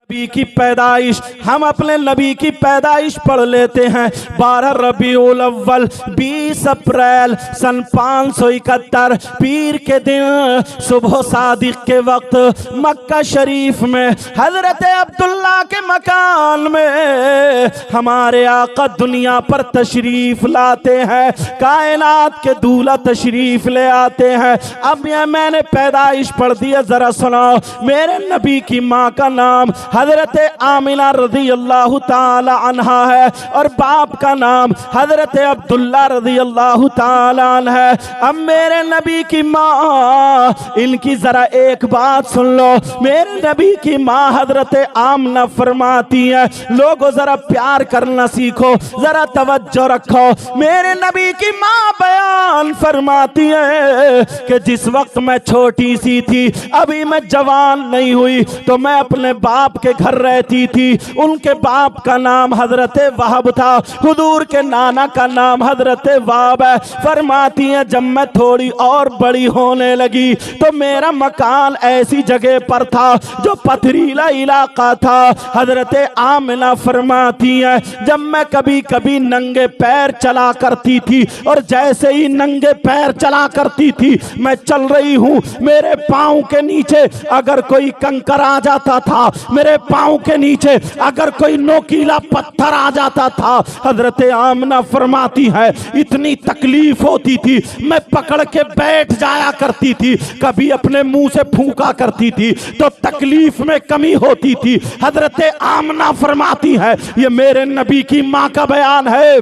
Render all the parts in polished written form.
नबी की पैदाइश, हम अपने नबी की पैदाइश पढ़ लेते हैं। 12 रबीउल अव्वल 20 अप्रैल सन 571 पीर के दिन सुबह सादिक के वक्त मक्का शरीफ में हजरत अब्दुल्ला के मकान में हमारे आका दुनिया पर तशरीफ लाते हैं, कायनात के दूल्हा तशरीफ ले आते हैं। अब यह मैंने पैदाइश पढ़ दी है, जरा सुनो। मेरे नबी की माँ का नाम हजरत आमिना रज़ी अल्लाह ताला अन्हा है और बाप का नाम हजरत अब्दुल्ला रज़ी अल्लाह ताला अन्हा है। अब मेरे नबी की माँ, इनकी जरा एक बात सुन लो। मेरे नबी की माँ हजरत आमना फरमाती है, लोगों जरा प्यार करना सीखो, जरा तवज्जो रखो। मेरे नबी की माँ बयान फरमाती है कि जिस वक्त मैं छोटी सी थी, अभी मैं जवान नहीं हुई, तो मैं अपने बाप के घर रहती थी। उनके बाप का नाम हजरत वहाब था, हुजूर के नाना का नाम हजरत वहाब है। फरमाती है जब मैं थोड़ी और बड़ी होने लगी तो मेरा मकान ऐसी जगह पर था जो पथरीला इलाका था। हजरत आमिना फरमाती है जब मैं कभी कभी नंगे पैर चला करती थी और जैसे ही नंगे पैर चला करती थी, मैं चल रही हूँ, मेरे पाँव के नीचे अगर कोई कंकर आ जाता था, मेरे पाँव के नीचे अगर कोई नोकीला पत्थर आ जाता था, हजरत आमना फरमाती है इतनी तकलीफ होती थी, मैं पकड़ के बैठ जाया करती थी, कभी अपने मुंह से फूंका करती थी तो तकलीफ में कमी होती थी। हजरत आमना फरमाती है, ये मेरे नबी की माँ का बयान है,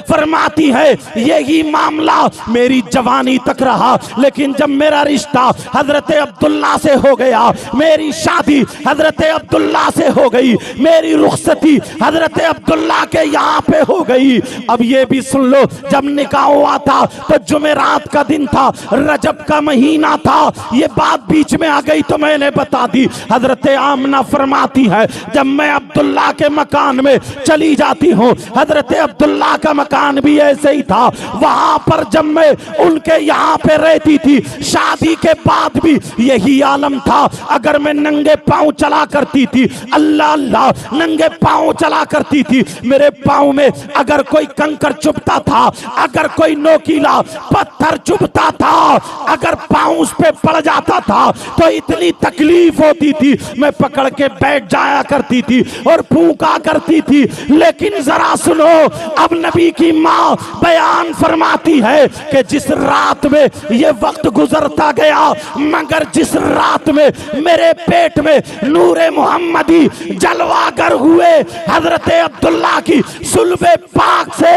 फरमाती है यही मामला मेरी जवानी तक रहा, लेकिन जब मेरा रिश्ता हजरत अब्दुल्ला से हो गया, मेरी शादी हजरत अब्दुल्ला से हो गई, मेरी रुखसती हजरत अब्दुल्ला के यहाँ पे हो गई। अब ये भी सुन लो, जब निकाह हुआ था तो जुमेरात का दिन था, रजब का महीना था। ये बात बीच में आ गई तो मैंने बता दी। हजरत आमना फरमाती है जब मैं अब्दुल्ला के मकान में चली जाती हूँ, हजरत अब्दुल्ला का मकान भी ऐसे ही था, वहां पर जब मैं उनके यहाँ पे रहती थी, शादी के बाद भी यही आलम था। अगर मैं नंगे पांव चला करती थी, अल्लाह अल्लाह, नंगे पांव चला करती थी, मेरे पांव में अगर कोई कंकर चुभता था, अगर कोई नोकीला पत्थर चुभता था, अगर पांव उस पे पड़ जाता था तो इतनी तकलीफ होती थी, मैं पकड़ के बैठ जाया करती थी और फूंका करती थी। लेकिन जरा सुनो, अब नबी की माँ बयान फरमाती है कि जिस रात में ये वक्त गुजरता गया, मगर जिस रात में मेरे पेट में नूरे मोहम्मदी जलवागर हुए, हजरत अब्दुल्ला की सुल्बे पाक से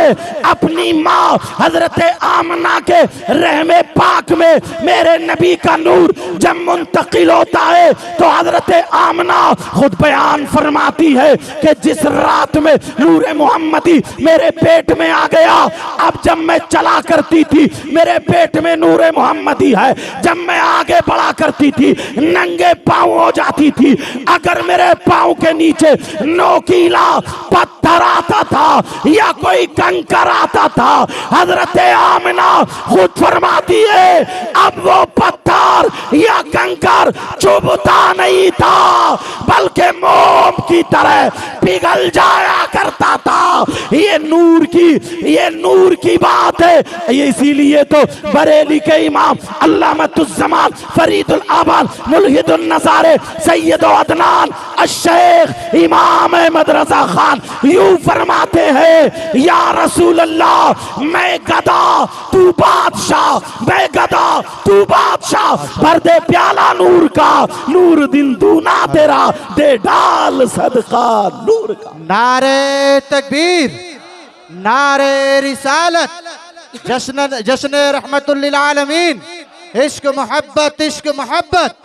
अपनी माँ हजरत आमना के रहमे पाक में मेरे नबी का नूर जब मुंतकिल होता है तो हजरत आमना खुद बयान फरमाती है कि जिस रात में नूरे मोहम्मदी मेरे पेट में आ गया, अब जब मैं चला करती थी मेरे पेट में नूरे मोहम्मदी है, जब मैं आगे बढ़ा करती थी नंगे पांव हो जाती थी, अगर मेरे पांव के नीचे नोकीला पत्थर आता था या कोई कंकर आता था, हजरत आमिना खुद फरमाती है अब वो पत्थर या कंकर चुभता नहीं था, बल्कि मोम की तरह पिघल जाया करता था। ये नूर की बात है। ये इसीलिए तो बरेली के इमाम अल्लामतुज़्ज़मान फरीदुल आबाद मुल्हिदुन नज़ारे सैयद अदनान अश-शेख इमाम अहमद रज़ा खान यूं फरमाते हैं, या रसूल अल्लाह मैं गदा तू बादशाह, मैं गदा तू बादशाह, भर दे प्याला नूर का, नूर दिन दूना तेरा, दे डाल सदका नूर का। नारे तकबीर, नारे रिसालत, जश्न रहमतुल लिल आलमीन, इश्क मोहब्बत, इश्क मोहब्बत,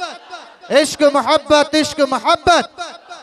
इश्क मोहब्बत, इश्क मोहब्बत,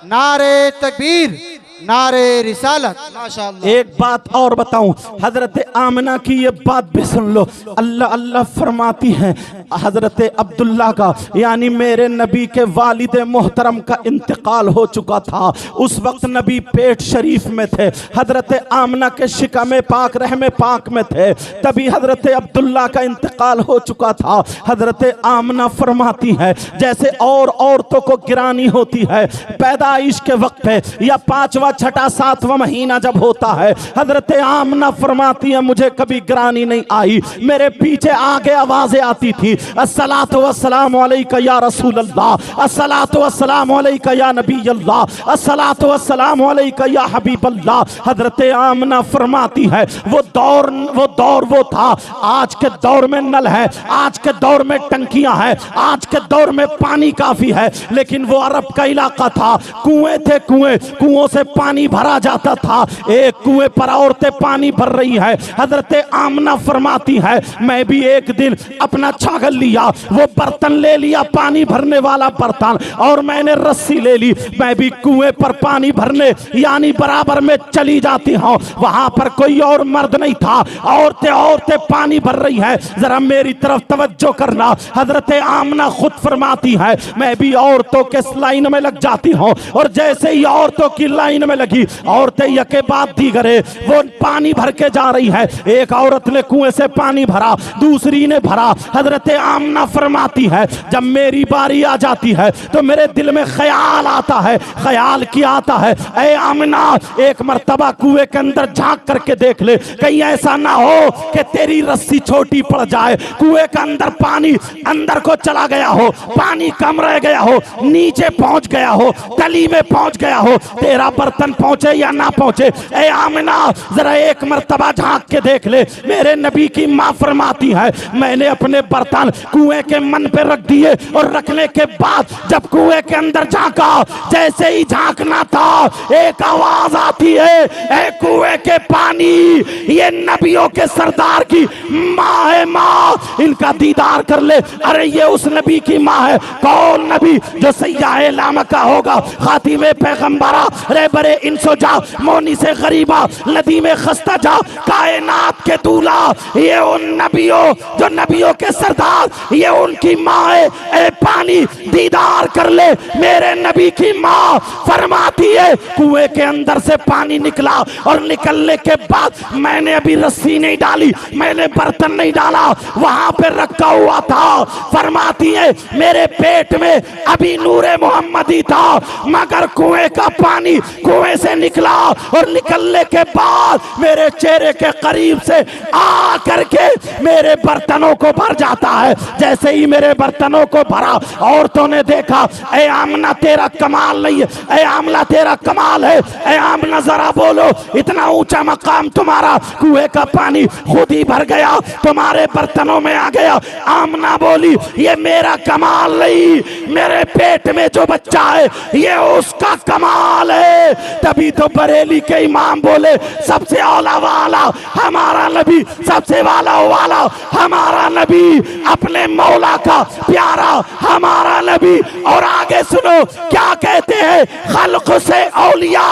नारे तकबीर। नारे रिसालत। माशाअल्लाह। एक बात और बताऊं, हजरत आमना की ये बात भी सुन लो। अल्लाह अल्लाह फरमाती हैं, हजरत अब्दुल्ला का यानी मेरे नबी के वालिद मोहतरम का इंतकाल हो चुका था। उस वक्त नबी पेट शरीफ में थे, हजरत आमना के शिकम पाक रहमे पाक में थे, तभी हजरत अब्दुल्ला का इंतकाल हो चुका था। हजरत आमना फरमाती है जैसे और औरतों को गिरानी होती है पैदाइश के वक्त पे या 5वां 6वां 7वां महीना जब होता है, हजरत आमना फरमाती है मुझे कभी गिरानी नहीं आई, मेरे पीछे आगे आवाजें आती थी, अस्सलातु वस्सलामु अलैका या रसूल अल्लाह, अस्सलातु वस्सलामु अलैका या नबी अल्लाह, अस्सलातु वस्सलामु अलैका या हबीब अल्लाह। हजरत आमना फरमाती है वो दौर वो था। आज के दौर में नल है, आज के दौर में टंकियां हैं, आज के दौर में पानी काफी है, लेकिन वो अरब का इलाका था, कुएं थे, कुओं से पानी भरा जाता था। एक कुएं पर औरतें पानी भर रही है। हजरत आमना फरमाती है मैं भी एक दिन अपना छागल लिया, वो बर्तन ले लिया पानी भरने वाला बर्तन, और मैंने रस्सी ले ली, मैं भी कुएं पर पानी भरने यानी बराबर में चली जाती हूँ। वहां पर कोई और मर्द नहीं था, औरतें पानी भर रही है, जरा मेरी तरफ तवज्जो करना। हजरत आमना खुद फरमाती है मैं भी औरतों के लाइन में लग जाती हूँ, और जैसे ही औरतों की लाइन में लगी, औरतें यके बाद दीगरे वो पानी भर के जा रही है। एक औरत ने कुएं से पानी भरा, दूसरी ने भरा। हजरत आमना फरमाती है जब मेरी बारी आ जाती है तो मेरे दिल में ख्याल आता है, ख्याल क्या आता है, ऐ आमना एक मर्तबा कुएं के अंदर झांक करके देख ले, कहीं ऐसा ना हो कि तेरी रस्सी छोटी पड़ जाए, कुएं के अंदर पानी अंदर को चला गया हो, पानी कम रह गया हो, नीचे पहुंच गया हो, तली में पहुंच गया हो, तेरा बर्तन पहुंचे या ना पहुंचे। ऐ आमना जरा एक मर्तबा झांक के देख ले। मेरे नबी की माँ फरमाती है मैंने अपने बर्तन कुएं के मन पे रख दिए, और रखने के बाद जब कुएं के अंदर झांका, जैसे ही झांकना था एक आवाज आती है ऐ कुएं के पानी, ये नबियों के सरदार की माँ है, माँ इनका दीदार कर ले। अरे ये उस नबी की माँ है। कौन नबी? जो सैयाहे लामा का होगा, खातिमे पैगंबरा, रे बरे इंसो जा, मोनी से गरीबा, नदी में खस्ता जा, कायनात के दूल्हा, ये उन नबियों जो नबियों के सरदार, ये उनकी माँ है। ए पानी दीदार कर ले। मेरे नबी की माँ फरमाती है कुएं के अंदर से पानी निकला, और निकलने के बाद मैंने अभी रस्सी नहीं डाली, मैंने बर्तन नहीं डाला, वहां पे रखा हुआ था। फरमाती है मेरे पेट में अभी नूरे मोहम्मदी था, मगर कुएं का पानी कुएं से निकला, और निकलने के बाद मेरे चेहरे के करीब से आ करके मेरे बर्तनों को भर जाता है। जैसे ही मेरे बर्तनों को भरा, औरतों ने देखा ऐ आमना तेरा कमाल नहीं है, ऐ आमना तेरा कमाल है, ऐ आमना जरा बोलो इतना ऊंचा मकाम तुम्हारा, कुएं का पानी खुद ही भर गया, तुम्हारे बर्तनों में आ गया। आमना बोली ये मेरा कमाल नहीं, मेरे पेट में जो बच्चा है ये उसका कमाल है। तभी तो बरेली के इमाम बोले सबसे औला वाला हमारा नबी, सबसे वाला वाला हमारा नबी, अपने मौला का प्यारा हमारा नबी। और आगे सुनो क्या कहते हैं, खल्क से औलिया,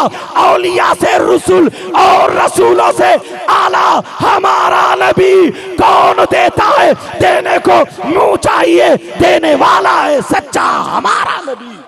औलिया से रसूल, और रसूलों से आला हमारा नबी। कौन देता है? देने को मुंह चाहिए, देने वाला है सच्चा हमारा नबी।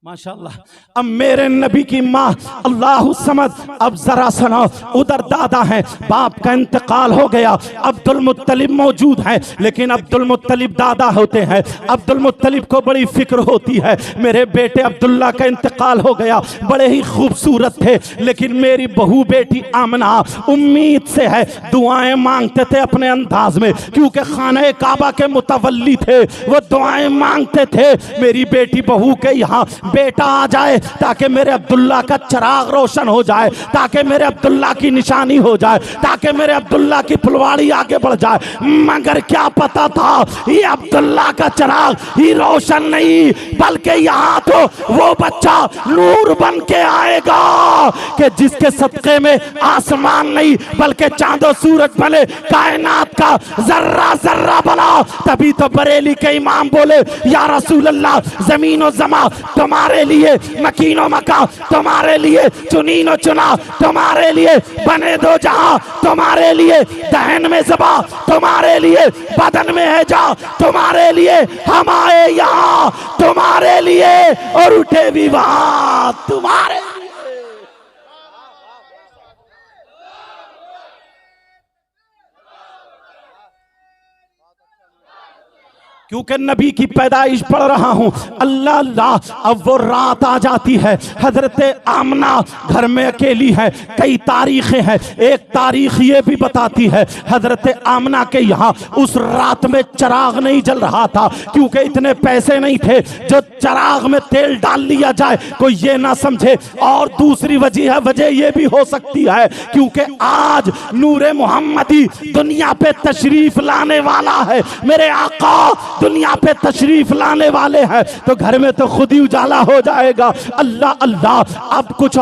माशाअल्लाह। अब मेरे नबी की माँ अल्लाह समझ, अब जरा सुनो, उधर दादा है, बाप का इंतकाल हो गया, अब्दुल मुत्तलिब मौजूद है, लेकिन अब्दुल मुत्तलिब दादा होते हैं, अब्दुल मुत्तलिब को बड़ी फिक्र होती है मेरे बेटे अब्दुल्ला का इंतकाल हो गया, बड़े ही खूबसूरत थे, लेकिन मेरी बहू बेटी आमना उम्मीद से है, दुआएं मांगते थे अपने अंदाज में, क्योंकि खाने काबा के मुतवल्ली थे, वो दुआएं मांगते थे मेरी बेटी बहू के यहाँ बेटा आ जाए ताकि मेरे अब्दुल्ला का चिराग रोशन हो जाए, ताकि मेरे अब्दुल्ला की निशानी हो जाए, ताकि मेरे अब्दुल्ला की फुलवाड़ी आगे बढ़ जाए। मगर क्या पता था ये अब्दुल्ला का चिराग ही रोशन नहीं, बल्कि यहाँ तो वो बच्चा नूर बन के आएगा कि जिसके सदक़े में आसमान नहीं बल्कि चांदो सूरज बने, कायनात का जर्रा जर्रा बना। तभी तो बरेली के इमाम बोले या रसूल अल्लाह, जमीन और जमा तुम्हारे लिए, मकीनो मका तुम्हारे लिए, चुनीनो चुना तुम्हारे लिए, बने दो जहां तुम्हारे लिए, दहन में ज़बा तुम्हारे लिए, बदन में है जा तुम्हारे लिए, हम आए यहाँ तुम्हारे लिए और उठे भी वहां तुम्हारे लिए। क्योंकि नबी की पैदाइश पढ़ रहा हूं, अल्लाह अल्लाह। अब वो रात आ जाती है, हजरत आमना घर में अकेली है। कई तारीखें हैं, एक तारीख ये भी बताती है हजरत आमना के यहाँ उस रात में चिराग नहीं जल रहा था, क्योंकि इतने पैसे नहीं थे जो चिराग में तेल डाल लिया जाए कोई ये ना समझे। और दूसरी वजह ये भी हो सकती है क्योंकि आज नूरे मोहम्मदी दुनिया पे तशरीफ लाने वाला है, मेरे आका दुनिया पे तशरीफ लाने वाले हैं, तो घर में तो खुद ही उजाला हो जाएगा। अल्लाह अल्लाह। अब कुछ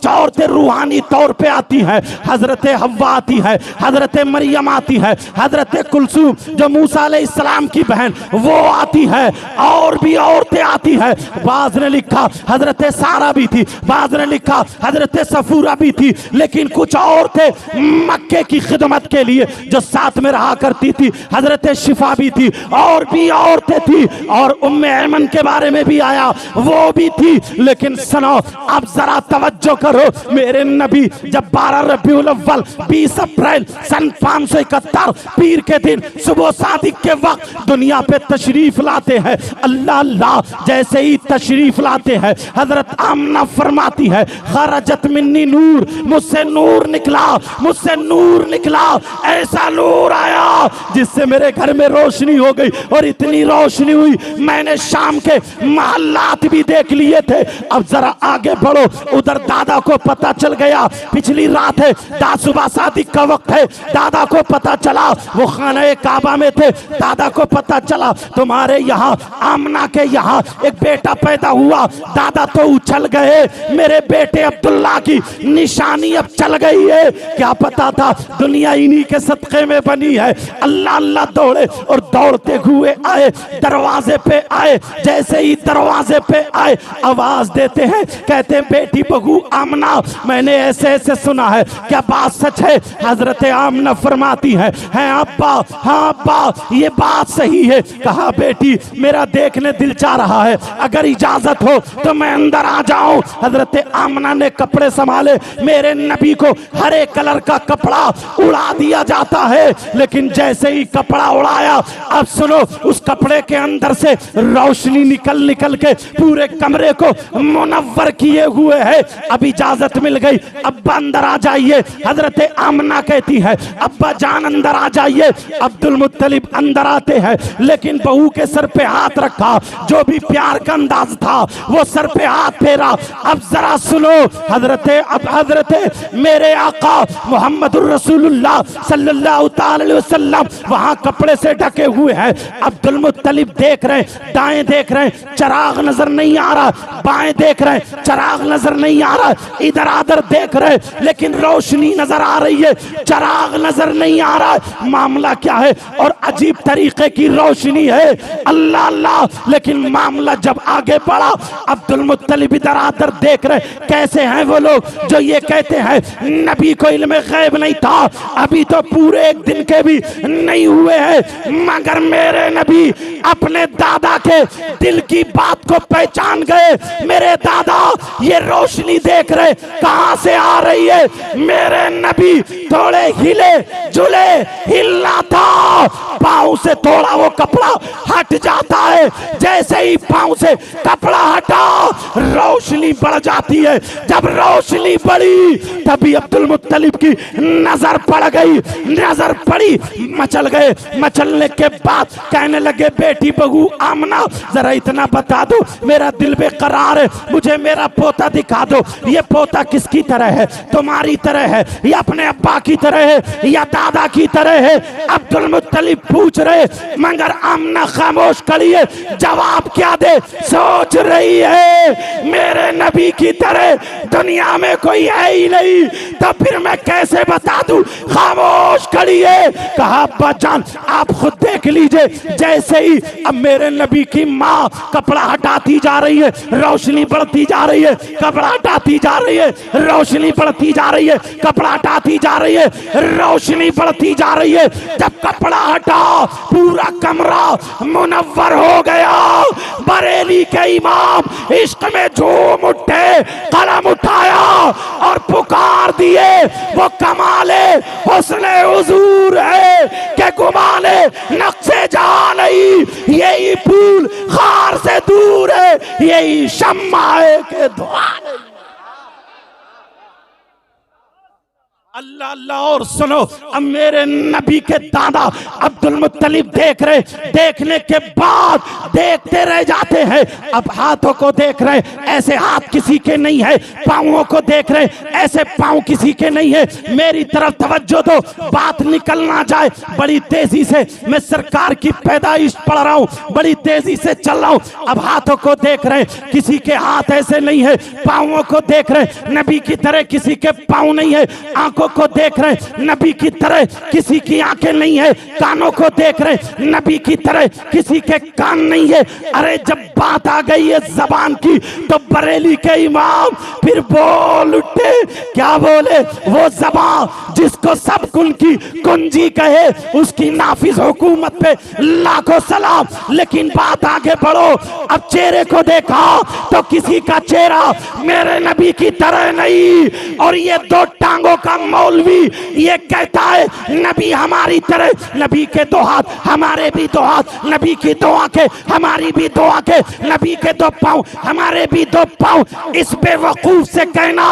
औरतें रूहानी तौर पे आती हैं। हजरत हव्वा आती है, हजरत मरियम आती है, हजरत कुलसूम जो मूसा अलैहिस्सलाम की बहन वो आती है, और भी औरतें आती है। बाज ने लिखा हजरत सारा भी थी, बाज ने लिखा हजरत सफूरा भी थी, लेकिन कुछ औरतें मक्के की खिदमत के लिए जो साथ में रहा करती थी, हजरत शिफा भी थी, और भी औरतें थी, और उम्मे ऐमन के बारे में भी आया वो भी थी। लेकिन सुनो, अब जरा तवज्जो करो, मेरे नबी जब 12 रबीउल अव्वल 20 अप्रैल सन 571 पीर के दिन सुबह सादिक के वक्त दुनिया पे तशरीफ लाते हैं, अल्लाह अल्लाह। जैसे ही तशरीफ लाते हैं हजरत आमना फरमाती है खरजत मिन्नी नूर, मुझसे नूर निकला, मुझसे नूर निकला, ऐसा नूर आया जिससे मेरे घर में रोशनी हो गई। और इतनी रोशनी हुई मैंने शाम के महल्लात भी देख लिए थे। अब जरा आगे बढ़ो, उधर दादा को पता चल गया, पिछली रात है, सुबह शादी का वक्त है, दादा को पता चला वो खाने काबा में थे, दादा को पता चला तुम्हारे यहाँ आमना के यहाँ एक बेटा पैदा हुआ। दादा तो उछल गए, मेरे बेटे अब्दुल्ला की निशानी अब चल गई है। क्या पता था दुनिया इन्हीं के सदक़े में बनी है। अल्लाह अल्लाह दौड़े और दौड़ते हुए आए, दरवाजे पे आए। जैसे ही दरवाजे पे आए आवाज देते हैं, कहते हैं बेटी बहू आमना, मैंने ऐसे ऐसे सुना है, क्या बात सच है? हजरत आमना फरमाती है अब्बा, हाँ अब्बा ये बात सही है। कहा बेटी मेरा देखने दिल चाह रहा है, अगर इजाजत हो तो मैं अंदर आ जाऊं। हजरत आमना ने कपड़े संभाले, मेरे नबी को हरे कलर का कपड़ा उड़ा दिया जाता है, लेकिन जैसे ही कपड़ा उड़ाया, अब सुनो, उस कपड़े के अंदर से रोशनी निकल निकल के पूरे कमरे को मुनव्वर किए हुए है। अब इजाजत मिल गई, अब्बा अंदर आ जाइए। हजरत आमना कहती है अब्बा जान अंदर आ जाइए। अब्दुल मुत्तलिब अंदर आते हैं, लेकिन बहू के सर पे हाथ रखा, जो भी प्यार का अंदाज था वो सर पे हाथ फेरा। अब जरा सुनो, हजरत मेरे आका मोहम्मदुर रसूलुल्लाह सल्लल्लाहु अलैहि वसल्लम वहां कपड़े से ढके हुए हैं। अब्दुल मुत्तलिब देख रहे, दाएं देख रहे, चिराग नजर नहीं आ रहा, बाएं देख रहे, चिराग नजर नहीं आ रहा, इधर आधर देख रहे, लेकिन रोशनी नजर आ रही है, चिराग नजर नहीं आ रहा है। मामला क्या है? और अजीब तरीके की रोशनी है, अल्लाह अल्लाह। लेकिन मामला जब आगे बढ़ा, अब्दुल मुत्तलिब इधर आधर देख रहे, कैसे हैं वो लोग जो ये कहते हैं नबी को इल्म गैब नहीं था, अभी तो पूरे एक दिन के भी नहीं हुए हैं, मगर मेरे नबी अपने दादा के दिल की बात को पहचान गए। मेरे दादा ये रोशनी देख रहे, कहां से आ रही है? मेरे नबी थोड़े हिले जुले, हिलना था, पांव से थोड़ा वो कपड़ा हट जाता है, जैसे ही पांव से कपड़ा हटा रोशनी बढ़ जाती है। जब रोशनी बढ़ी तभी अब्दुल मुत्तलिब की नजर पड़ गई, नजर पड़ी, मचल गए। मचलने के बाद कहने लगे बेटी बहू आमना जरा इतना बता दो, मेरा दिल बेकरार है, मुझे मेरा पोता दिखा दो। ये पोता किसकी तरह है? तुम्हारी तरह है या अपने अब्बा की तरह है या दादा की तरह है? अब्दुल मुत्तलिब पूछ रहे, मगर आमना खामोश खड़ी है, जवाब क्या दे? सोच रही है मेरे नबी की तरह दुनिया में कोई है ही नहीं, तो फिर मैं कैसे बता दूं? खामोश खड़ी है। कहा अब्बा जान आप खुद देख लीजिए, जैसे ही अब मेरे नबी की माँ कपड़ा हटाती जा रही है, रोशनी बढ़ती जा रही है, कपड़ा हटाती जा रही है, रोशनी बढ़ती जा रही है, कपड़ा हटाती जा रही है, रोशनी बढ़ती जा रही है। जब कपड़ा हटा पूरा कमरा मुनव्वर हो गया। बरेली के इमाम इश्क में झूम उठे, कलम उठाया और पुकार दिए, वो कमाले हुस्ने हुजूर है कि गुमाने नक्शे जहां नहीं, यही फूल खार से दूर है, यही शम्मा है के धुआं नहीं। अल्लाह अल्लाह। और सुनो, अब मेरे नबी के दादा अब्दुल मुत्तलिब देख रहे, देखने के बाद देखते रह जाते हैं। अब हाथों को देख रहे, ऐसे हाथ किसी के नहीं है, पांवों को देख रहे, ऐसे पांव किसी के नहीं है। मेरी तरफ तवज्जो दो, बात निकल ना जाए। बड़ी तेजी से मैं सरकार की पैदाइश पढ़ रहा हूँ, बड़ी तेजी से चल रहा हूँ। अब हाथों को देख रहे, किसी के हाथ ऐसे नहीं है, पांवों को देख रहे, नबी की तरह किसी के पांव नहीं है, आंखों को देख रहे, नबी की तरह किसी की आंखें नहीं है, कानों को देख रहे, नबी की तरह किसी के कान नहीं है। अरे जब बात आ गई है जबान की, तो बरेली के इमाम फिर बोल उठे। क्या बोले? वो जबान जिसको सब कुल की कुंजी कहे, उसकी नाफिज हुकूमत पे लाखों सलाम। लेकिन बात आगे बढ़ो, अब चेहरे को देखा तो किसी का चेहरा मेरे नबी की तरह नहीं। और ये दो टांगों का मौलवी ये कहता है नबी हमारी तरह, नबी के दो हाथ हमारे भी दो हाथ, नबी की दो आंखें हमारी भी दो आंखें, नबी के दो पांव हमारे भी दो पांव। इस बेवकूफ से कहना,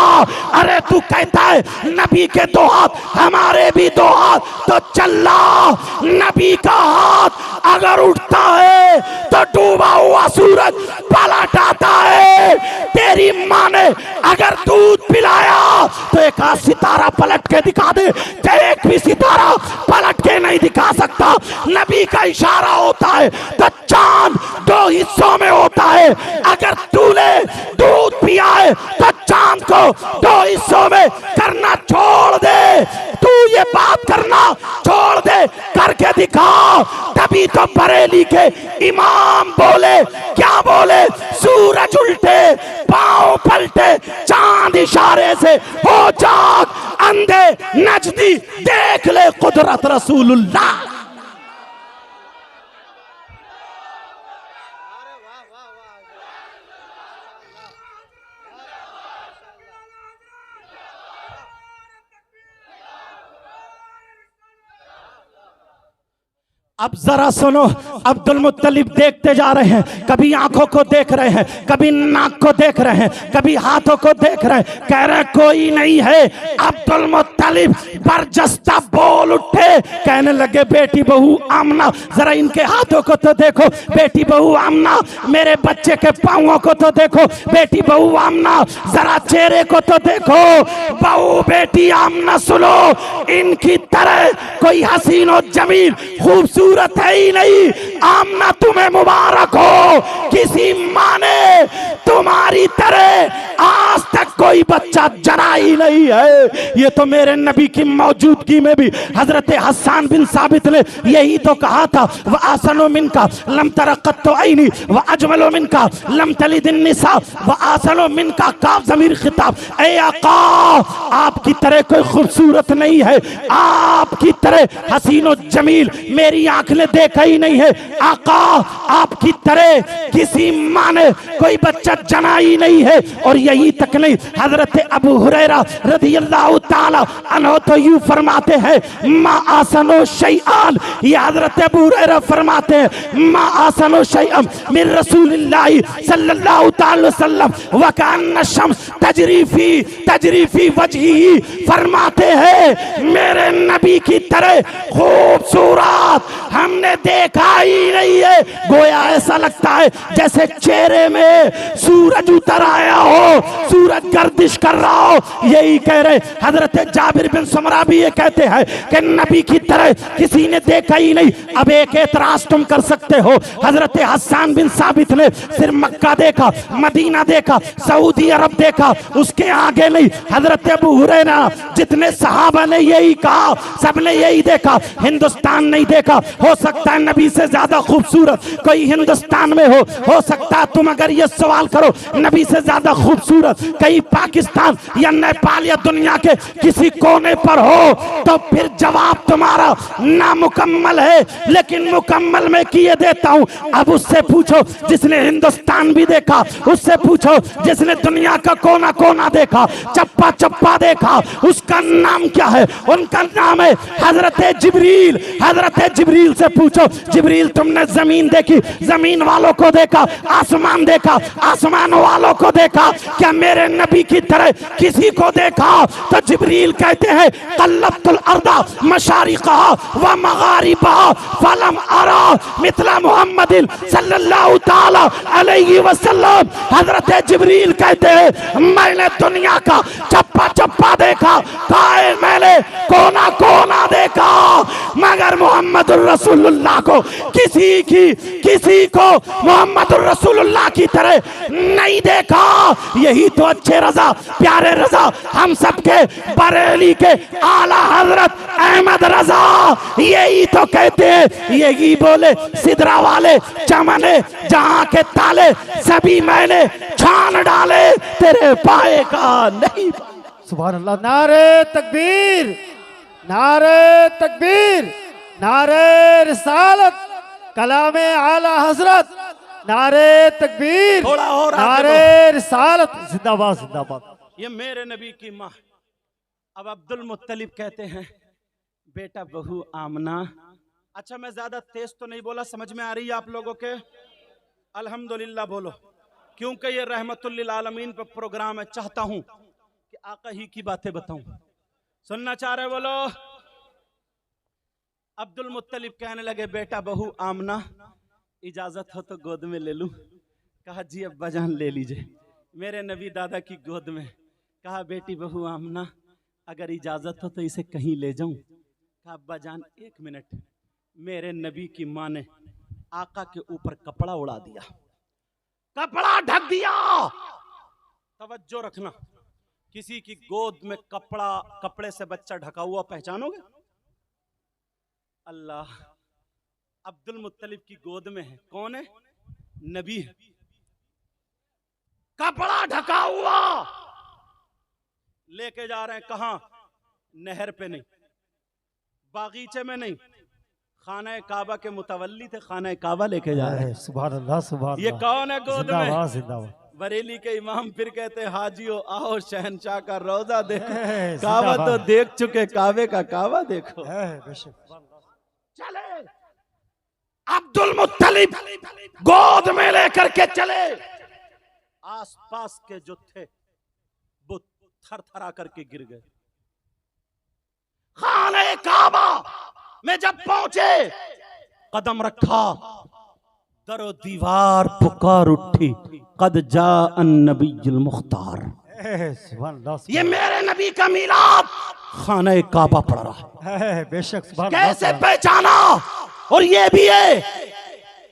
अरे तू कहता है नबी के दो हाथ हमारे भी दो हाथ, तो चल्ला नबी का हाथ अगर उठता है तो डूबा हुआ सूरज पलट आता है। तेरी माँ ने अगर दूध पिलाया तो एक आध सितारा पलट के दिखा दे, एक भी सितारा पलट के नहीं दिखा सकता। नबी का इशारा होता है तो चांद दो हिस्सों में होता है। अगर तूने दूध पिया है तो चांद को दो हिस्सों में करना छोड़ दे, तू ये बात करना छोड़ दे, करके दिखा। तभी तो बरेली के इमाम बोले, क्या बोले? सूरज उल्टे पांव पलटे, चांद इशारे से हो जाग, अंधे नजदी देख ले कुदरत रसूलुल्लाह। अब जरा सुनो, अब्दुल मुत्तलिब देखते जा रहे हैं, कभी आंखों को देख रहे हैं, कभी नाक को देख रहे हैं, कभी हाथों को देख रहे हैं, कह रहे कोई नहीं है। अब्दुल मुत्तलिब बरजस्ता बोल उठे, कहने लगे बेटी बहू आमना जरा इनके हाथों को तो देखो, बेटी बहू आमना मेरे बच्चे के पांवों को तो देखो, बेटी बहू आमना जरा चेहरे को तो देखो। बहू बेटी आमना सुनो, इनकी तरह कोई हसीन और जमील खूबसूरत है ही नहीं। आमना तुम्हें मुबारक हो, किसी माँ ने तुम्हारी तरह आज तक कोई बच्चा जना ही नहीं है। ये तो मेरे नबी की मौजूदगी में भी हजरत हसन बिन साबित ने यही तो कहा था, वह आसनो मिनका लम तरक़त तो आईनी वह अजमलो मिनका लम तलिद निसा वह आसनो मिनका काफ ज़मीर खिताब। ए आका, आपकी तरह कोई खूबसूरत नहीं है, आपकी तरह हसीन और जमील मेरी आंख ने देखा ही नहीं है। आका, आपकी तरह किसी माँ ने कोई बच्चा जना ही नहीं है। और यही तक नहीं, हजरत अबू हुरैरा रज़ियल्लाहु ताला अन्हु तो यूं फरमाते हैं, मा आसनो शैआन, ये हजरत अबू हुरैरा फरमाते हैं, मा आसनो शैअन मिन रसूलिल्लाहि सल्लल्लाहु ताला वसल्लम व कान्न शम्स तजरी फी वजही। फरमाते हैं मेरे नबी की तरह खूबसूरत हमने देखा ही नहीं है। गोया ऐसा लगता है जैसे चेहरे में सूरज उतर आया हो, सूरज गर्दिश कर रहा हो। यही कह रहे हजरत जाबिर बिन समरा भी ये कहते हैं कि नबी की तरह किसी ने देखा ही नहीं। अब एक एतराज तुम कर सकते हो, हजरत हसन बिन साबित ने सिर्फ मक्का देखा, मदीना देखा, सऊदी अरब देखा, उसके आगे नहीं। हजरत अबू हुरैरा जितने सहाबा ने यही कहा, सबने यही देखा, हिंदुस्तान नहीं देखा। हो सकता है नबी से ज्यादा खूबसूरत कोई हिंदुस्तान में हो सकता है तुम अगर ये सवाल करो नबी से ज्यादा खूबसूरत कहीं पाकिस्तान या नेपाल या दुनिया के किसी कोने पर हो, तो फिर जवाब तुम्हारा नामुकम्मल है। लेकिन मुकम्मल मैं किए देता हूं। अब उससे पूछो जिसने हिंदुस्तान भी देखा, उससे पूछो जिसने दुनिया का कोना कोना देखा, चप्पा चप्पा देखा, उसका नाम क्या है? उनका नाम है हजरत जिब्रील। हजरत जिब्रील से पूछो, जिब्रील तुमने जमीन देखी, जमीन वालों को देखा, आसमान देखा, आसमान वालों को देखा, क्या मेरे नबी की तरह किसी को देखा? तो जिब्रील कहते हैं कल्लबतुल अर्दा मशारिक़हा व मगारिबहा फलम अरा मिथला मुहम्मदिन सल्लल्लाहु ताला अलैहि वसल्लम। हजरत जिब्रील कहते हैं मैंने दुनिया का चप्पा चप्पा देखा, काए मैंने कोना कोना देखा, मगर मोहम्मद रसूलुल्लाह को किसी को मोहम्मद रसूलुल्लाह की तरह नहीं देखा। यही तो अच्छे रजा, प्यारे रजा, हम सबके बरेली के आला हजरत अहमद रजा यही तो कहते हैं। यही बोले सिदरा वाले चमने जहां के ताले सभी मैंने छान डाले, तेरे पाए का नहीं। सुभान अल्लाह। नारे तकबीर, नारे तकबीर, नारे रिसालत, कलामे आला हजरत, नारे तकबीर, थोड़ा और नारे रिसालत, जिंदाबाद जिंदाबाद। ये मेरे नबी की माँ। अब अब्दुल मुत्तलिब कहते हैं बेटा बहू आमना। अच्छा मैं ज्यादा तेज तो नहीं बोला, समझ में आ रही है आप लोगों के? अल्हम्दुलिल्लाह बोलो, क्योंकि ये रहमतुल लिल आलमीन पे प्रोग्राम है। चाहता हूं कि आका ही की बातें बताऊं। सुनना चाह रहे बोलो। अब्दुल मुत्तलिब कहने लगे बेटा बहू आमना इजाजत हो तो गोद में ले लूं? कहा जी अब्बा जान ले लीजिए। मेरे नबी दादा की गोद में। कहा बेटी बहू आमना अगर इजाजत हो तो इसे कहीं ले जाऊं? कहा अब्बा जान एक मिनट। मेरे नबी की माँ ने आका के ऊपर कपड़ा उड़ा दिया, कपड़ा ढक दिया। तवज्जो रखना, किसी की गोद में कपड़े से बच्चा ढका हुआ पहचानोगे? अल्लाह अब्दुल मुत्तलिब की गोद में है। कौन है? नबी है। कपड़ा ढका हुआ लेके जा रहे हैं। कहां? नहर पे नहीं, बागीचे में नहीं, खाना काबा के मुतवल्ली थे, खाना काबा लेके जा रहे हैं। सुभान अल्लाह, सुभान अल्लाह। ये कौन है गोद में? जिंदाबाद जिंदाबाद। बरेली के इमाम फिर कहते हैं हाजियो आओ शहनशाह का रोजा देखो। काबा तो देख चुके, काबे का काबा देखो। चले अब्दुल मुत्तलिब गोद में लेकर के चले। आसपास के जो थे वो थरथरा करके गिर गए। खाने काबा में जब पहुंचे, कदम रखा, दरो दीवार पुकार उठी, कद जा अन्नबीयुल मुख्तार। ये मेरे नबी का मीलाद खाने काबा पड़ रहा है। बेशक। सुभान कैसे पहचाना? और ये भी है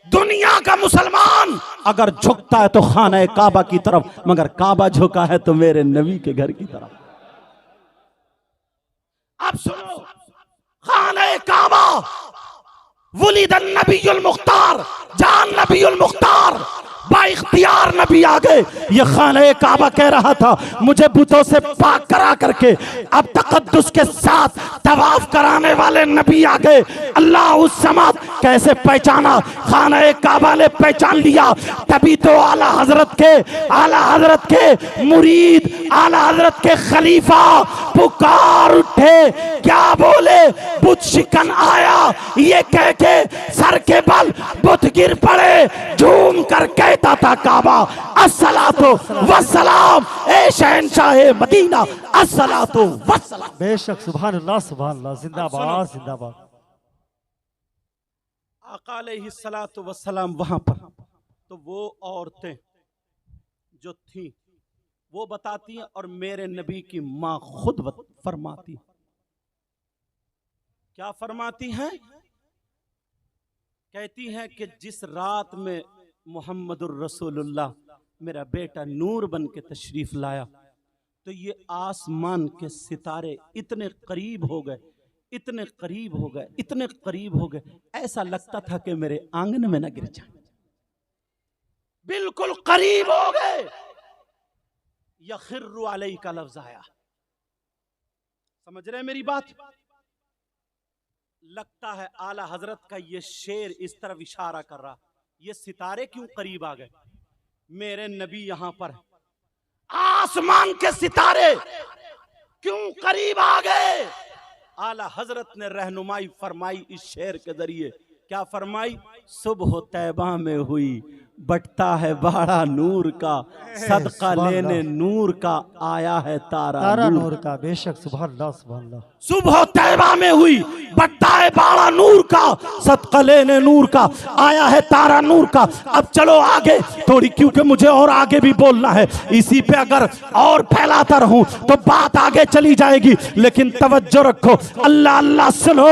दुनिया का मुसलमान अगर झुकता है तो खाना काबा की तरफ, मगर काबा झुका है तो मेरे नबी के घर की तरफ। अब सुनो, खाना काबा वुलिदन नबीयुल मुख्तार, जान नबीयुल मुख्तार, बाइख्तियार नबी आ गए। ये खाने काबा कह रहा था मुझे बुतों से पाक करा करके अब तकद्दुस के साथ तवाफ कराने वाले नबी आ गए। अल्लाह उस समात कैसे पहचाना? खाने काबा ने पहचान लिया। तभी तो आला हजरत के मुरीद, आला हजरत के खलीफा पुकार उठे। क्या बोले? बुत शिकन आया, ये कह के सर के बल बुत गिर पड़े। झूम कर कहता था काबा अस्सलातु वस्सलाम, ए शहंशाह मदीना अस्सलातु वस्सलाम। बेशक। सुभान अल्लाह, सुभान अल्लाह। जिंदाबाद जिंदाबाद। आका अलैहिस्सलातु वस्सलाम वहां पर, तो वो औरतें जो थीं वो बताती हैं और मेरे नबी की माँ खुद फरमाती है। क्या फरमाती हैं? कहती हैं कि जिस रात में मुहम्मदुर रसूलुल्लाह मेरा बेटा नूर बन के तशरीफ लाया, तो ये आसमान के सितारे इतने करीब हो गए, इतने करीब हो गए, इतने करीब हो गए, ऐसा लगता था कि मेरे आंगन में न गिर जाए। बिल्कुल करीब हो गए। यखिर्रु अलैहि का लफ्ज आया, समझ रहे हैं मेरी बात? लगता है आला हजरत का ये शेर इस तरफ इशारा कर रहा, ये सितारे क्यों करीब आ गए? मेरे नबी यहां पर, आसमान के सितारे क्यों करीब आ गए? आला हजरत ने रहनुमाई फरमाई इस शेर के जरिए। क्या फरमाई? सुबह तैबा में हुई, बटता है बाड़ा नूर का, सदका लेने नूर का आया है तारा नूर का। बेशक, सुभान अल्लाह, सुभान अल्लाह। सुबह तैबा में हुई, बटता है बाड़ा नूर का, सदका लेने नूर का आया है तारा नूर का। अब चलो आगे थोड़ी, क्योंकि मुझे और आगे भी बोलना है। इसी पे अगर और फैलाता रहूं तो बात आगे चली जाएगी, लेकिन तवज्जो रखो, अल्लाह अल्लाह सुनो।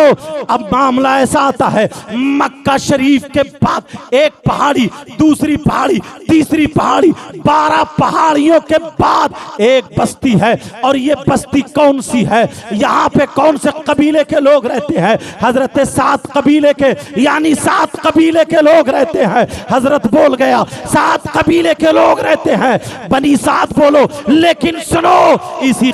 अब मामला ऐसा आता है, मक्का शरीफ के बाद एक पहाड़ी, दूसरी पहाड़ी, तीसरी पहाड़ी, 12 पहाड़ियों के बाद एक बस्ती है। और ये बस्ती कौन सी है? यहाँ पे कौन से कबीले के लोग रहते हैं? हजरत 7 कबीले के, यानी 7 कबीले के लोग रहते हैं। हजरत बोल गया 7 कबीले के लोग रहते हैं, बनी साद बोलो। लेकिन सुनो, इसी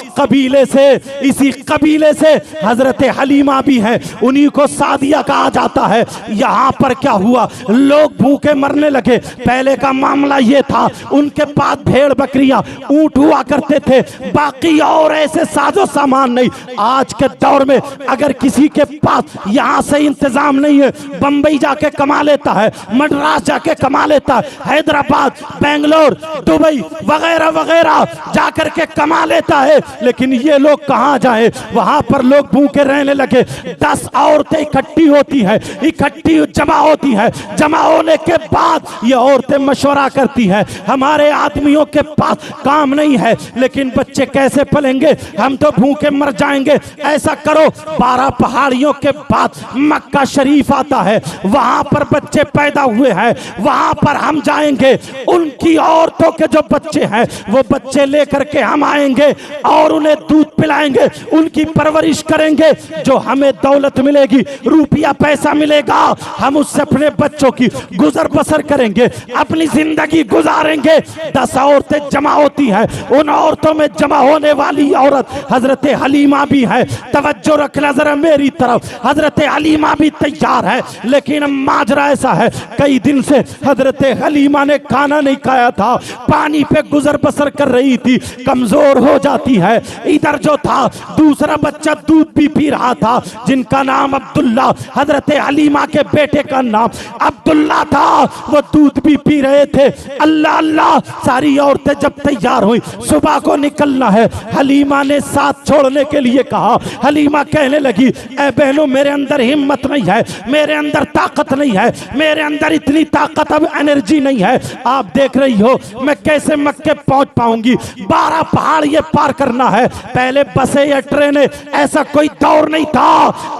कबीले से हजरत हलीमा भी है, उन्हीं को सादिया कहा जाता है। यहाँ पर क्या हुआ? लोग भूखे मरने लगे। पहले का मामला ये था, उनके पास भेड़ बकरियां ऊंट हुआ करते थे, बाकी और ऐसे साजो सामान नहीं। आज के दौर में अगर किसी के पास यहाँ से इंतजाम नहीं है, बंबई जाके कमा लेता है, मद्रास जाके कमा लेता है, हैदराबाद, बेंगलोर, दुबई वगैरह वगैरह जाकर के कमा लेता है। लेकिन ये लोग कहाँ जाए? वहां पर लोग भूखे रहने लगे। 10 औरतें इकट्ठी होती है, इकट्ठी जमा होती है। जमा होने के बाद ये औरतें मशवरा करती है, हमारे आदमियों के पास काम नहीं है, लेकिन बच्चे कैसे पलेंगे? हम तो भूखे मर जाएंगे। ऐसा करो, 12 पहाड़ियों के बाद मक्का शरीफ आता है, वहां पर बच्चे पैदा हुए हैं, वहां पर हम जाएंगे। उनकी औरतों के जो बच्चे हैं वो बच्चे लेकर के हम आएंगे और उन्हें दूध पिलाएंगे, उनकी परवरिश करेंगे। जो हमें दौलत मिलेगी, रुपया पैसा मिलेगा, हम उससे अपने बच्चों की गुजर बसर करेंगे, अपनी जिंदगी गुजारेंगे। 10 औरतें जमा होती हैं, उन औरतों में जमा होने वाली औरत हजरत हलीमा भी है। तवज्जो रखना जरा मेरी तरफ, हजरत हलीमा भी तैयार है। लेकिन माजरा ऐसा है, कई दिन से हजरत हलीमा ने खाना नहीं खाया था, पानी पे गुजर बसर कर रही थी, कमजोर हो जाती है। इधर जो था दूसरा बच्चा दूध भी पी रहा था, जिनका नाम अब्दुल्ला, हजरत हलीमा के बेटे का नाम अब्दुल्ला था, वो दूध भी पी रहे थे। अल्लाह अल्लाह, सारी औरतें जब तैयार हुई, सुबह को निकलना है, हलीमा ने साथ छोड़ने के लिए कहा। हलीमा कहने लगी, ए बहनों, मेरे अंदर हिम्मत नहीं है, मेरे अंदर ताकत नहीं है, मेरे अंदर इतनी ताकत, अब एनर्जी नहीं है। आप देख रही हो मैं कैसे मक्के पहुंच पाऊंगी, 12 पहाड़ ये पार करना है। पहले बसें या ट्रेनें ऐसा कोई दौर नहीं था।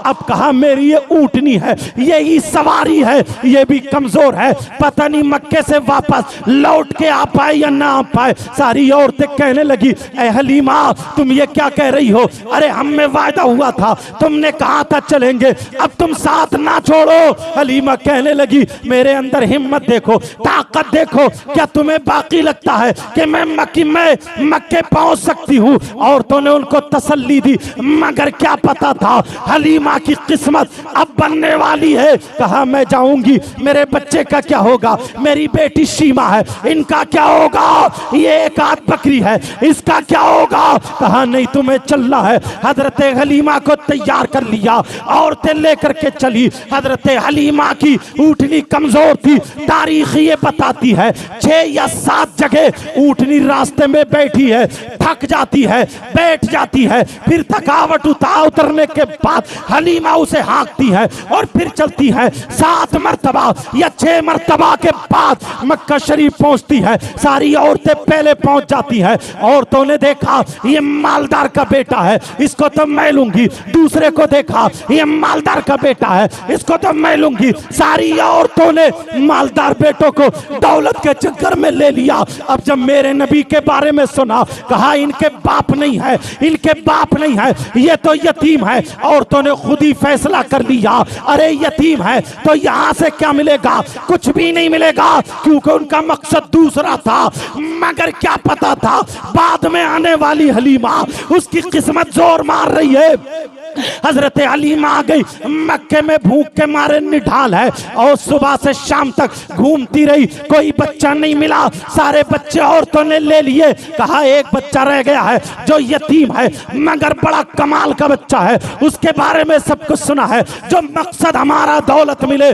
अब कहा मेरी ये ऊंटनी है, यही सवारी है, ये भी कमजोर है, पता नहीं मक्के से वापस लौट के आ पाए या ना आ पाए। सारी औरतें कहने लगी, ए हलीमा, तुम ये क्या कह रही हो? अरे हम में वायदा हुआ था, तुमने कहा था चलेंगे, अब तुम साथ ना छोड़ो। हलीमा कहने लगी, मेरे अंदर हिम्मत देखो, ताकत देखो, क्या तुम्हें बाकी लगता है कि मैं मक्के पहुंच सकती हूँ? औरतों ने उनको तसल्ली दी, मगर क्या पता था हलीमा की किस्मत अब बनने वाली है। कहा मैं जाऊंगी, मेरे बच्चे का क्या होगा? मेरी बेटी शीमा है, इनका क्या होगा? ये एक आध बकरी है, इसका क्या होगा? कहा नहीं, तुम्हें चलना है। हजरत हलीमा को तैयार कर लिया। दिया, औरतें लेकर के चली। हजरत हलीमा की ऊँटनी कमजोर थी, तारीख ये बताती है 6 या 7 जगह ऊँटनी रास्ते में बैठी है, थक जाती है, बैठ जाती है, फिर थकावट उतरने के बाद हलीमा उसे हाँकती है और फिर चलती है। 7 मरतबा या 6 मरतबा के बाद मक्का शरीफ पहुंचती है। सारी औरतें पहले पहुंच जाती है। औरतों ने देखा ये मालदार का बेटा है, इसको तो मैं लूंगी। दूसरे को देखा ये मालदार का बेटा है, इसको तो मैं लूंगी। सारी औरतों ने मालदार बेटों को दौलत के चक्कर में ले लिया। अब जब मेरे नबी के बारे में सुना, कहा इनके बाप नहीं है, इनके बाप नहीं है, ये तो यतीम है। औरतों ने खुद ही फैसला कर लिया, अरे यतीम है तो यहां से क्या मिलेगा, कुछ भी नहीं मिलेगा, क्योंकि उनका मकसद दूसरा था। मगर क्या पता था बाद में आने वाली हलीमा, उसकी किस्मत जोर मार रही है। हजरत हलीमा आ गई, मक्के में भूख के मारे निढाल है और सुबह से शाम तक घूमती रही, कोई बच्चा नहीं मिला। सारे बच्चे औरतों ने ले लिए। कहा एक बच्चा रह गया है जो यतीम है, मगर बड़ा कमाल का बच्चा है, उसके बारे में सब कुछ सुना है। जो मकसद हमारा दौलत मिले,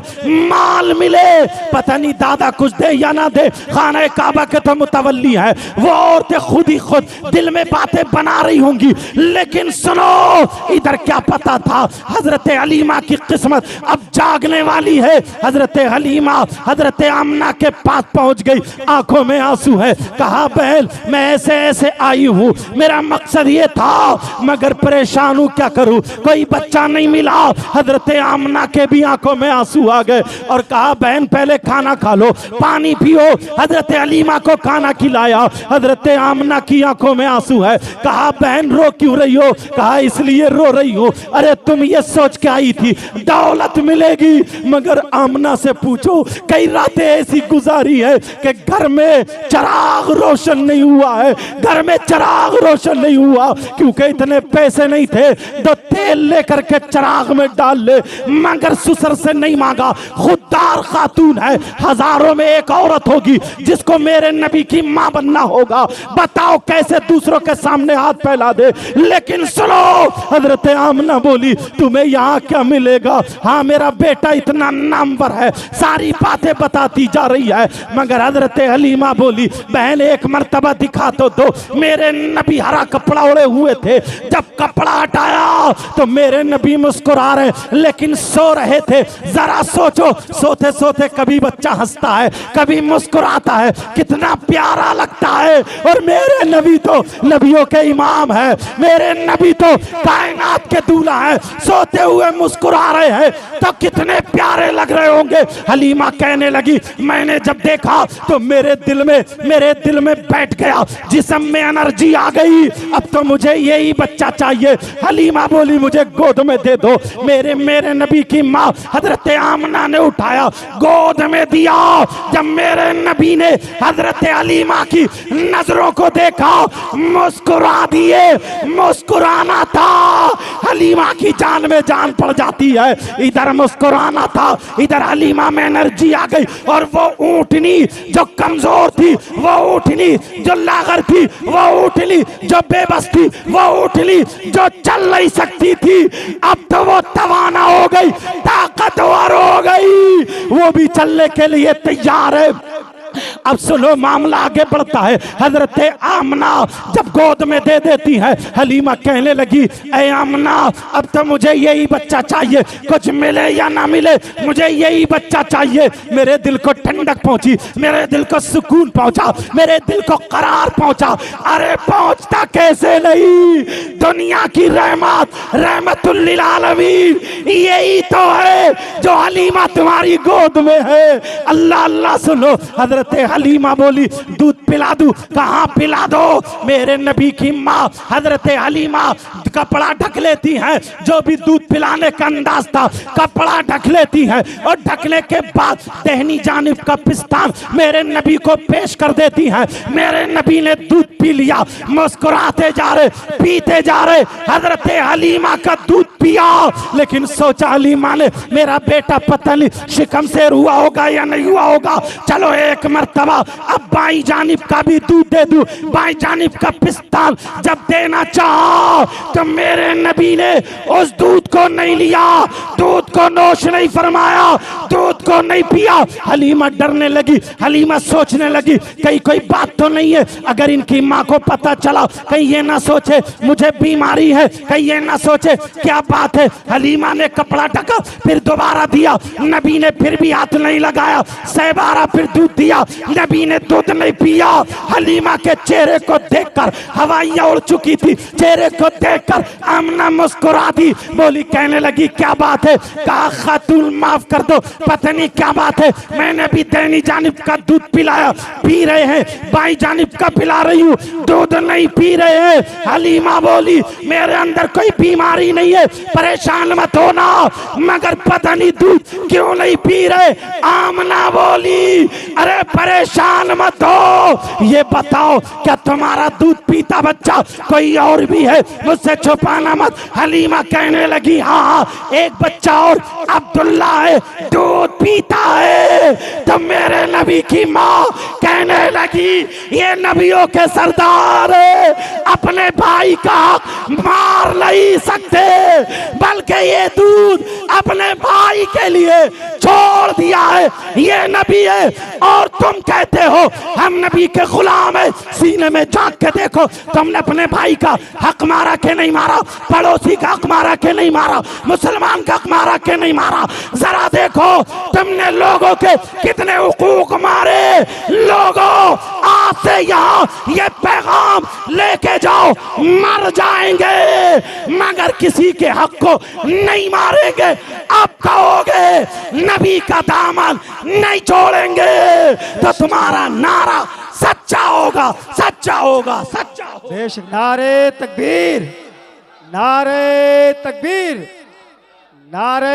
माल मिले, पता नहीं दादा कुछ दे या ना दे, खाना काबा के तो मुतवल्ली है। वो औरतें खुद ही खुद दिल में बातें बना रही होंगी, लेकिन सुनो इधर क्या पता था हजरत हलीमा की किस्मत अब जागने वाली है। हजरत हलीमा हजरत आमना के पास पहुंच गई, आंखों में आंसू है। कहा बहन मैं ऐसे ऐसे आई हूं, मेरा मकसद ये था, मगर परेशान हूं, क्या करूं, कोई बच्चा नहीं मिला। हजरत आमना के भी आंखों में आंसू आ गए और कहा बहन पहले खाना खा लो, पानी पियो। हजरत हलीमा को खाना खिलाया। हजरत आमना की आंखों में आंसू है। कहा बहन रो क्यों रही हो? कहा इसलिए रो रही हो, अरे तुम ये सोच के आई थी दौलत मिलेगी, मगर आमना से पूछो कई रातें ऐसी गुजारी है कि घर में चिराग रोशन नहीं हुआ है, घर में चिराग रोशन नहीं हुआ, क्योंकि इतने पैसे नहीं थे तो तेल लेकर के चिराग में डाल ले, मगर ससुर से नहीं मांगा। खुददार खातून है, हजारों में एक औरत होगी जिसको मेरे नबी की मां बनना होगा। बताओ कैसे दूसरों के सामने हाथ फैला दे। लेकिन सुनो हजरत आमना बोली तुम्हें यहाँ क्या मिलेगा, हाँ मेरा बेटा इतना नामवर है, सारी बातें बताती जा रही है। मगर हजरत हलीमा बोली बहन एक मर्तबा दिखा तो दो। मेरे नबी हरा कपड़ा ओढ़े हुए थे, जब कपड़ा हटाया तो मेरे नबी मुस्कुरा रहे, लेकिन सो रहे थे। जरा सोचो, सोते सोते कभी बच्चा हंसता है, कभी मुस्कुराता है, कितना प्यारा लगता है। और मेरे नबी तो नबियों के इमाम है, मेरे नबी तो कायनात के दूल्हा है, सोते हुए मुस्कुरा रहे हैं तो कितने प्यारे लग रहे होंगे। हलीमा कहने लगी मैंने जब देखा तो मेरे दिल में बैठ गया, जिस्म में एनर्जी आ गई, अब तो मुझे यही बच्चा चाहिए। हलीमा बोली मुझे गोद में दे दो। मेरे नबी की माँ हजरत आमना ने उठाया, गोद में दिया। जब मेरे नबी ने हजरत हलीमा की नजरों को देखा, मुस्कुरा दिए। मुस्कुराना था, हलीमा की जान में जान पड़ जाती है। इधर मुस्कुराना था, इधर हलीमा में एनर्जी आ गई। और वो ऊँटनी जो कमजोर थी, वो ऊँटनी जो लागर थी, वो ऊँटनी जो बेबस थी, वो ऊँटनी जो चल नहीं सकती थी, अब तो वो तवाना हो गई, ताकतवर हो गई, वो भी चलने के लिए तैयार है। अब सुनो मामला आगे बढ़ता है। हजरत आमना जब गोद में दे देती है, हलीमा कहने लगी ऐ आमना अब तो मुझे यही बच्चा चाहिए, कुछ मिले या ना मिले मुझे यही बच्चा चाहिए। मेरे दिल को ठंडक पहुंची, मेरे दिल को सुकून पहुंचा, मेरे दिल को करार पहुंचा। अरे पहुंचता कैसे नहीं, दुनिया की रहमतुल लिल आलमीन यही तो है जो हलीमा तुम्हारी गोद में है। अल्लाह अल्लाह सुनो। हजरत हलीमा बोली दूध पिला दूं? कहाँ पिला दो। मेरे नबी की माँ हजरत हलीमा कपड़ा ढक लेती हैं, जो भी दूध पिलाने का अंदाज था कपड़ा ढक लेती हैं, और ढकने के बाद दहनी जानिब का पिस्तान मेरे नबी को पेश कर देती हैं। मेरे नबी ने दूध पी लिया, मुस्कुराते जा रहे, पीते जा रहे। हजरत हलीमा का दूध पिया, लेकिन सोचा हलीमा ने मेरा बेटा पता नहीं शिकम से हुआ होगा या नहीं हुआ होगा, चलो एक मर्तबा अब बाई जानिब का भी दूध दे दूं, बाई जानिब का पिस्तान जब देना चाहो तो मेरे नबी ने उस दूध को नहीं लिया, दूध को नोश नहीं फरमाया, दूध को नहीं पिया। हलीमा डरने लगी, हलीमा सोचने लगी कहीं कोई बात तो नहीं है, अगर इनकी माँ को पता चला कहीं ये ना सोचे मुझे बीमारी है, कहीं ये ना सोचे क्या बात है। हलीमा ने कपड़ा ढका, फिर दोबारा दिया, नबी ने फिर भी हाथ नहीं लगाया, सहबारा फिर दूध दिया, नबी ने दूध नहीं पिया। हलीमा के चेहरे को देखकर हवाइयां उड़ चुकी थी, चेहरे को देखकर आमना मुस्कुरा दी, बोली कहने लगी क्या बात है। कहा खातून माफ कर दो, पता नहीं क्या बात है, मैंने भी दैनी जानिब का दूध पिलाया, पी रहे हैं, बाई जानिब का पिला रही हूँ, दूध नहीं पी रहे हैं। हलीमा बोली मेरे अंदर कोई बीमारी नहीं है, परेशान मत होना, मगर पता नहीं दूध क्यों नहीं पी रहे। आमना बोली अरे परेशान मत हो, ये बताओ क्या तुम्हारा दूध पीता बच्चा कोई और भी है, मुझसे छुपाना मत। हलीमा कहने लगी हाँ हाँ एक बच्चा और अब्दुल्ला है, दूध पीता है। तो मेरे नबी की माँ कहने लगी ये नबियों के सरदार है, अपने भाई का हक मार नहीं सकते, बल्कि ये दूध अपने भाई के लिए छोड़ दिया है, ये नबी है और तुम कहते हो हम नबी के गुलाम है। सीने में झांक के देखो, तुमने अपने भाई का हक मारा के नहीं मारा, पड़ोसी का हक मारा के नहीं मारा, मुसलमान का हक मारा के नहीं मारा। जरा देखो तुमने लोगों के कितने हुकूक मारे। लोगों आज से यहाँ ये पैगाम लेके जाओ, मर जाएंगे मगर किसी के हक को नहीं मारेंगे। अब कहोगे नबी का दामन नहीं छोड़ेंगे तो तुम्हारा नारा सच्चा होगा, सच्चा होगा, सच्चा होगा। बेशक नारे तकबीर, नारे तकबीर, नारे